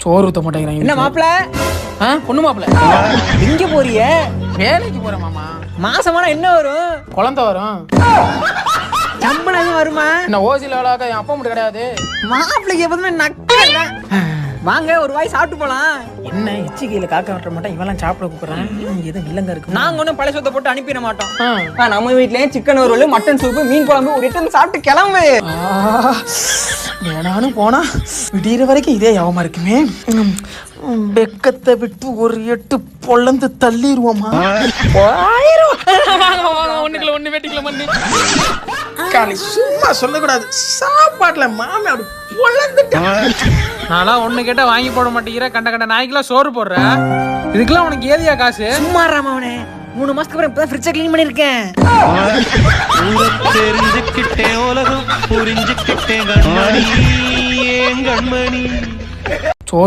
சோறு ஊத்த மாட்டேங்கிறாங்க. என்ன மாப்பிள? பொண்ணு மாப்பிள. எங்க போறிய? வேலைக்கு போறேன் மாமா. மாசமான என்ன வரும்? குழந்தை வரும். சம்பளம் வருமா? என்ன ஓசில வேலைக்க என் அப்பா மட்டும் கிடையாது. மாப்பிளைக்கு எப்போதுமே நக்கல. வாங்க ஒரு வாய் சாப்பிட்டு போலாம். என்ன எச்சிக்கையில காக்க விட்ட மாட்டேன், இவெல்லாம் சாப்பிட கூப்பிடுறான். எதுவும் இல்லங்க இருக்கு. நாங்க ஒன்றும் பழைய சொத்தை போட்டு அனுப்பிட மாட்டோம். நம்ம வீட்லயே சிக்கன் வறுவல், மட்டன் சூப்பு, மீன் குழம்பு ஒரு எட்டு சாப்பிட்டு கிளம்பு. வேணாலும் போனா விடிகிற வரைக்கும் இதே யாவமா இருக்குமே. வெக்கத்தை விட்டு ஒரு எட்டு பொழந்து தள்ளிடுவோமா? ஒண்ணுக்குள்ள ஒண்ணு வெட்டிக்கல மண்ணு. காலி சும்மா சொல்லக்கூடாது. சாப்பாட்டுல மாமே அப்படி பொழந்துட்டேன். நான்லாம் ஒண்ணு கேட்டா வாங்கி போட மாட்டேங்கிற. கண்ட கண்ட நாய்க்கெல்லாம் சோறு போடுற. இதுக்கெல்லாம் உனக்கு ஏதியா காசு? சும்மா ராமவனே, 3 மாசத்துக்கு அப்புறம் இப்பதான் ஃப்ரிட்ஜை க்ளீன் பண்ணிருக்கேன். தெரிஞ்சுக்கிட்டேன் உலகம் புரிஞ்சுக்கிட்டேன் கண்மணி.